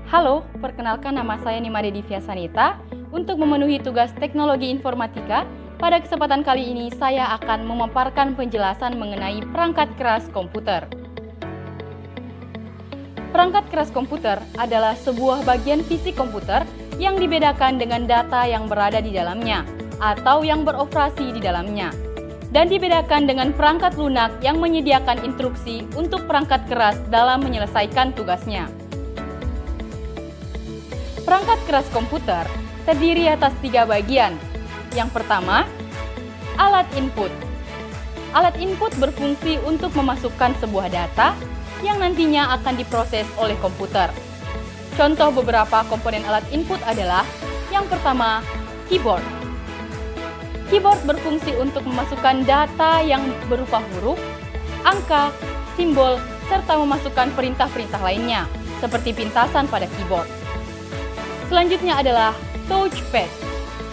Halo, perkenalkan nama saya Nimade Divya Sanita. Untuk memenuhi tugas teknologi informatika, pada kesempatan kali ini saya akan memaparkan penjelasan mengenai perangkat keras komputer. Perangkat keras komputer adalah sebuah bagian fisik komputer yang dibedakan dengan data yang berada di dalamnya atau yang beroperasi di dalamnya, dan dibedakan dengan perangkat lunak yang menyediakan instruksi untuk perangkat keras dalam menyelesaikan tugasnya. Perangkat keras komputer terdiri atas 3 bagian. Yang pertama, alat input. Alat input berfungsi untuk memasukkan sebuah data yang nantinya akan diproses oleh komputer. Contoh beberapa komponen alat input adalah yang pertama, keyboard. Keyboard berfungsi untuk memasukkan data yang berupa huruf, angka, simbol, serta memasukkan perintah-perintah lainnya, seperti pintasan pada keyboard. Selanjutnya adalah touchpad.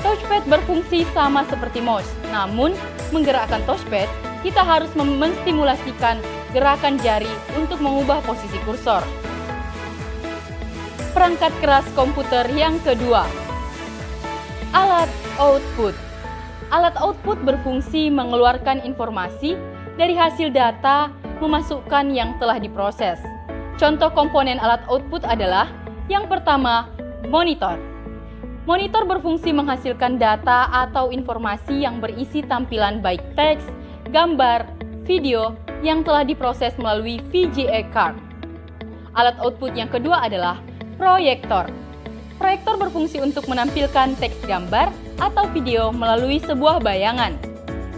Touchpad berfungsi sama seperti mouse, namun menggerakkan touchpad, kita harus menstimulasikan gerakan jari untuk mengubah posisi kursor. Perangkat keras komputer yang kedua, alat output. Alat output berfungsi mengeluarkan informasi dari hasil data memasukkan yang telah diproses. Contoh komponen alat output adalah yang pertama, monitor. Monitor berfungsi menghasilkan data atau informasi yang berisi tampilan baik teks, gambar, video yang telah diproses melalui VGA card. Alat output yang kedua adalah proyektor. Proyektor berfungsi untuk menampilkan teks, gambar, atau video melalui sebuah bayangan.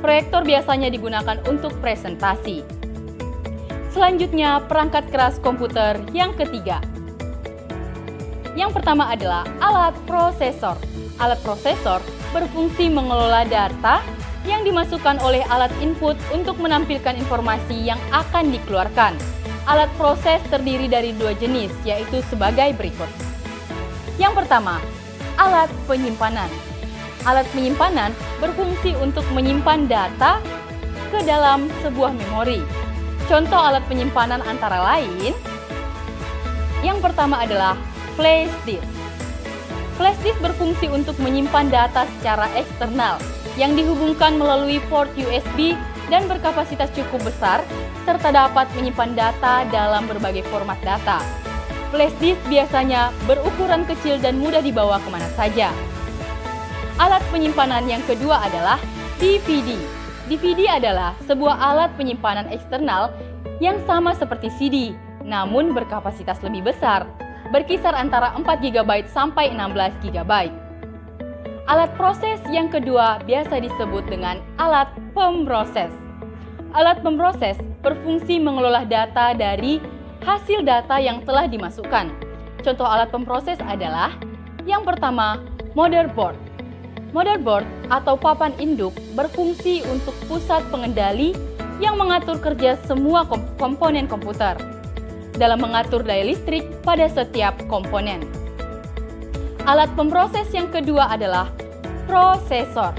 Proyektor biasanya digunakan untuk presentasi. Selanjutnya, perangkat keras komputer yang ketiga. Yang pertama adalah alat prosesor. Alat prosesor berfungsi mengelola data yang dimasukkan oleh alat input untuk menampilkan informasi yang akan dikeluarkan. Alat proses terdiri dari 2 jenis, yaitu sebagai berikut. Yang pertama, alat penyimpanan. Alat penyimpanan berfungsi untuk menyimpan data ke dalam sebuah memori. Contoh alat penyimpanan antara lain, yang pertama adalah flash disk. Flash disk berfungsi untuk menyimpan data secara eksternal yang dihubungkan melalui port USB dan berkapasitas cukup besar, serta dapat menyimpan data dalam berbagai format data. Flash disk biasanya berukuran kecil dan mudah dibawa kemana saja. Alat penyimpanan yang kedua adalah DVD. DVD adalah sebuah alat penyimpanan eksternal yang sama seperti CD, namun berkapasitas lebih besar, berkisar antara 4 GB sampai 16 GB. Alat proses yang kedua biasa disebut dengan alat pemroses. Alat pemroses berfungsi mengelola data dari hasil data yang telah dimasukkan. Contoh alat pemroses adalah yang pertama, motherboard. Motherboard atau papan induk berfungsi untuk pusat pengendali yang mengatur kerja semua komponen komputer dalam mengatur daya listrik pada setiap komponen. Alat pemroses yang kedua adalah prosesor.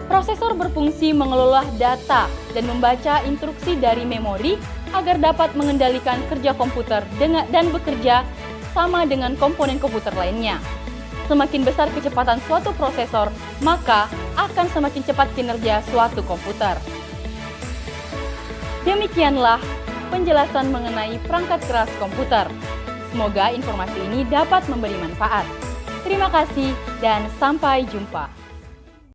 Prosesor berfungsi mengelola data dan membaca instruksi dari memori agar dapat mengendalikan kerja komputer dan bekerja sama dengan komponen komputer lainnya. Semakin besar kecepatan suatu prosesor, maka akan semakin cepat kinerja suatu komputer. Demikianlah penjelasan mengenai perangkat keras komputer. Semoga informasi ini dapat memberi manfaat. Terima kasih dan sampai jumpa.